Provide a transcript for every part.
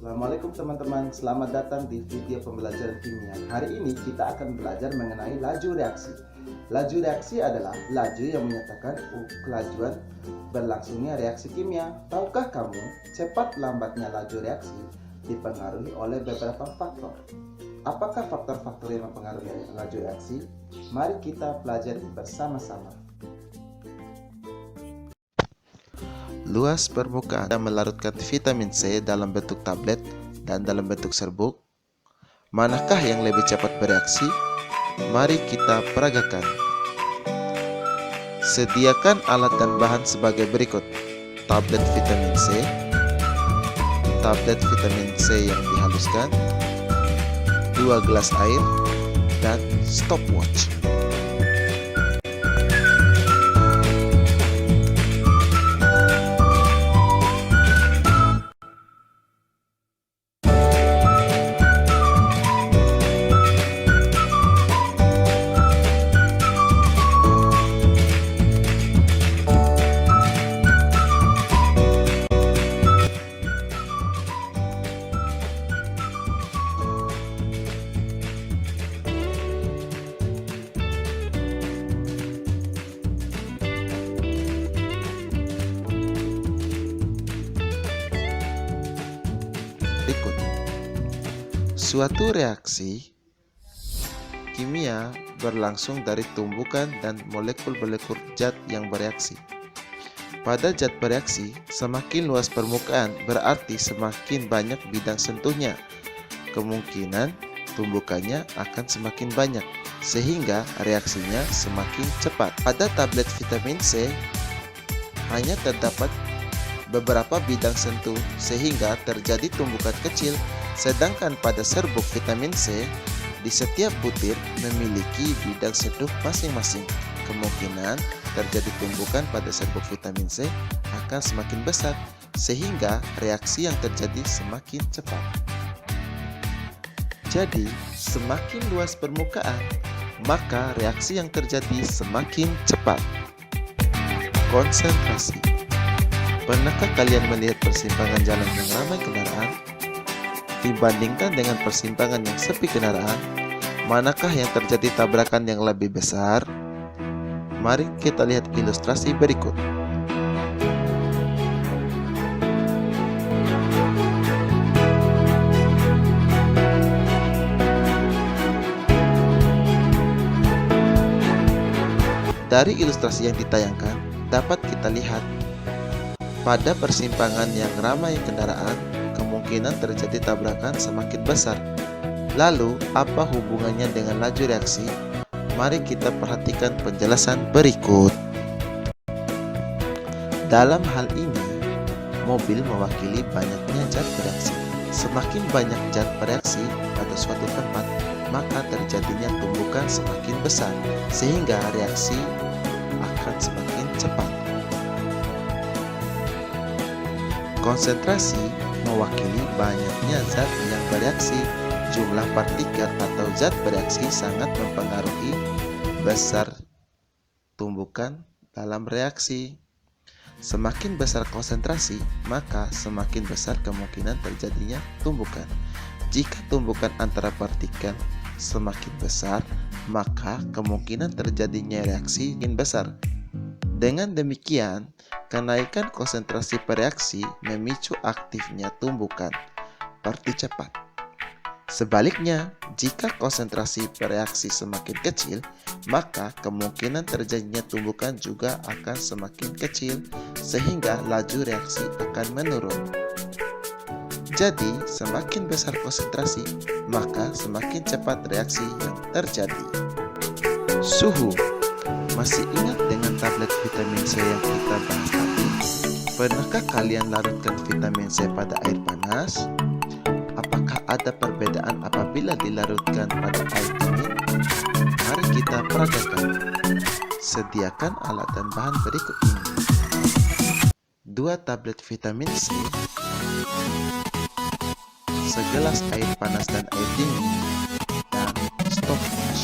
Assalamualaikum teman-teman, selamat datang di video pembelajaran kimia. Hari ini kita akan belajar mengenai laju reaksi. Laju reaksi adalah laju yang menyatakan kelajuan berlangsungnya reaksi kimia. Tahukah kamu, cepat lambatnya laju reaksi dipengaruhi oleh beberapa faktor. Apakah faktor-faktor yang mempengaruhi laju reaksi? Mari kita pelajari bersama-sama. Luas permukaan yang melarutkan vitamin C dalam bentuk tablet dan dalam bentuk serbuk. Manakah yang lebih cepat bereaksi? Mari kita peragakan. Sediakan alat dan bahan sebagai berikut: tablet vitamin C, tablet vitamin C yang dihaluskan, 2 gelas air, dan stopwatch. Berikut. Suatu reaksi kimia berlangsung dari tumbukan dan molekul-molekul zat yang bereaksi. Pada zat bereaksi, semakin luas permukaan berarti semakin banyak bidang sentuhnya. Kemungkinan tumbukannya akan semakin banyak, sehingga reaksinya semakin cepat. Pada tablet vitamin C, hanya terdapat beberapa bidang sentuh sehingga terjadi tumbukan kecil, sedangkan pada serbuk vitamin C di setiap butir memiliki bidang sentuh masing-masing. Kemungkinan terjadi tumbukan pada serbuk vitamin C akan semakin besar sehingga reaksi yang terjadi semakin cepat. Jadi, semakin luas permukaan, maka reaksi yang terjadi semakin cepat. Konsentrasi. Pernahkah kalian melihat persimpangan jalan yang ramai kendaraan? Dibandingkan dengan persimpangan yang sepi kendaraan, manakah yang terjadi tabrakan yang lebih besar? Mari kita lihat ilustrasi berikut. Dari ilustrasi yang ditayangkan, dapat kita lihat pada persimpangan yang ramai kendaraan, kemungkinan terjadi tabrakan semakin besar. Lalu, apa hubungannya dengan laju reaksi? Mari kita perhatikan penjelasan berikut. Dalam hal ini, mobil mewakili banyaknya zat bereaksi. Semakin banyak zat bereaksi pada suatu tempat, maka terjadinya tumbukan semakin besar, sehingga reaksi akan semakin cepat. Konsentrasi mewakili banyaknya zat yang bereaksi. Jumlah partikel atau zat bereaksi sangat mempengaruhi besar tumbukan dalam reaksi. Semakin besar konsentrasi, maka semakin besar kemungkinan terjadinya tumbukan. Jika tumbukan antara partikel semakin besar, maka kemungkinan terjadinya reaksi semakin besar. Dengan demikian, kenaikan konsentrasi reaksi memicu aktifnya tumbukan parti cepat. Sebaliknya, jika konsentrasi reaksi semakin kecil, maka kemungkinan terjadinya tumbukan juga akan semakin kecil, sehingga laju reaksi akan menurun. Jadi, semakin besar konsentrasi, maka semakin cepat reaksi yang terjadi. Suhu. Masih ingat dengan tablet vitamin C yang kita bahas tadi? Pernahkah kalian larutkan vitamin C pada air panas? apakah ada perbedaan apabila dilarutkan pada air dingin? Mari kita peragakan. Sediakan alat dan bahan berikut ini: 2 tablet vitamin C, segelas air panas dan air dingin, dan stopwatch.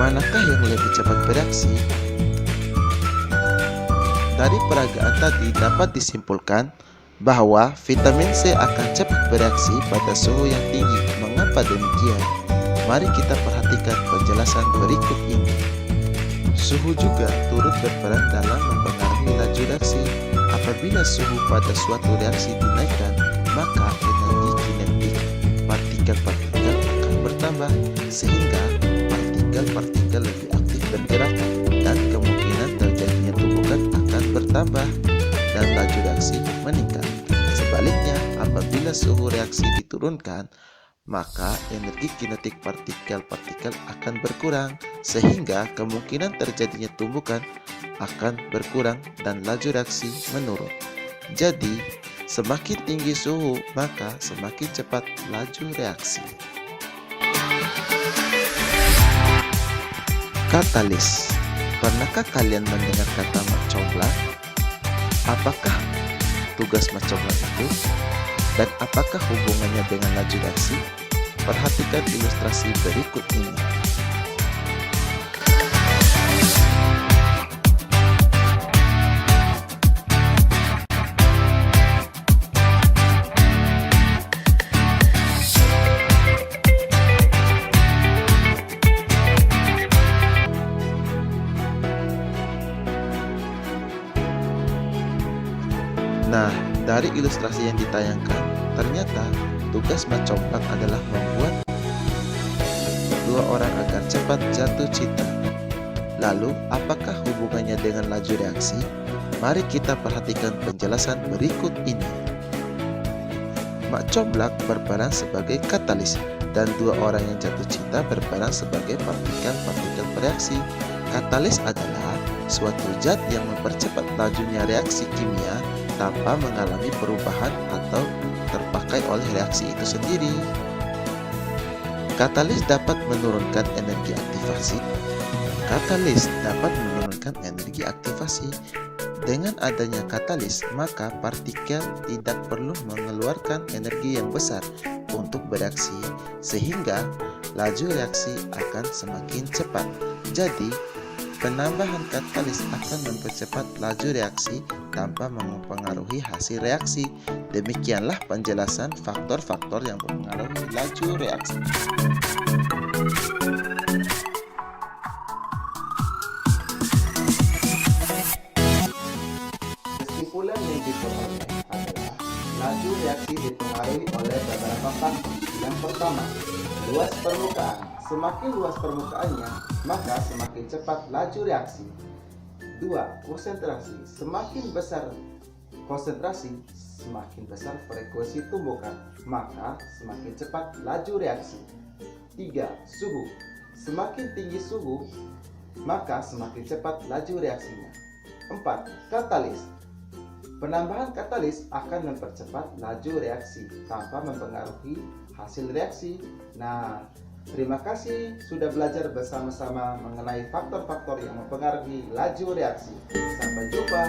Manakah yang lebih cepat bereaksi? Dari peragaan tadi dapat disimpulkan bahwa vitamin C akan cepat bereaksi pada suhu yang tinggi. Mengapa demikian? Mari kita perhatikan penjelasan berikut ini. Suhu juga turut berperan dalam mempengaruhi laju reaksi. Apabila suhu pada suatu reaksi dinaikkan, maka energi kinetik partikel-partikel akan bertambah, sehingga partikel-partikel lebih aktif bergerak dan kemungkinan terjadinya tumbukan akan bertambah dan laju reaksi meningkat. Sebaliknya, apabila suhu reaksi diturunkan, maka energi kinetik partikel-partikel akan berkurang sehingga kemungkinan terjadinya tumbukan akan berkurang dan laju reaksi menurun. Jadi, semakin tinggi suhu, maka semakin cepat laju reaksi. Katalis. Pernahkah kalian mendengar kata mak comblang? Apakah tugas mak comblang itu? Dan apakah hubungannya dengan laju reaksi? Perhatikan ilustrasi berikut ini. Nah, dari ilustrasi yang ditayangkan, ternyata tugas mak comblang adalah membuat 2 orang agar cepat jatuh cinta. Lalu, apakah hubungannya dengan laju reaksi? Mari kita perhatikan penjelasan berikut ini. Mak comblang berperan sebagai katalis, dan 2 orang yang jatuh cinta berperan sebagai partikel-partikel bereaksi. Katalis adalah suatu zat yang mempercepat lajunya reaksi kimia tanpa mengalami perubahan atau terpakai oleh reaksi itu sendiri. Katalis dapat menurunkan energi aktivasi. Dengan adanya katalis, maka partikel tidak perlu mengeluarkan energi yang besar untuk bereaksi, sehingga laju reaksi akan semakin cepat. Jadi, penambahan katalis akan mempercepat laju reaksi tanpa mempengaruhi hasil reaksi. Demikianlah penjelasan faktor-faktor yang mempengaruhi laju reaksi. Kesimpulan yang diperoleh adalah laju reaksi dipengaruhi oleh beberapa faktor. Yang pertama, luas permukaan. Semakin luas permukaannya, maka semakin cepat laju reaksi. 2. Konsentrasi. Semakin besar konsentrasi, semakin besar frekuensi tumbukan, maka semakin cepat laju reaksi. 3. Suhu. Semakin tinggi suhu, maka semakin cepat laju reaksinya. 4. Katalis. Penambahan katalis akan mempercepat laju reaksi tanpa mempengaruhi hasil reaksi. Nah, terima kasih sudah belajar bersama-sama mengenai faktor-faktor yang mempengaruhi laju reaksi. Sampai jumpa.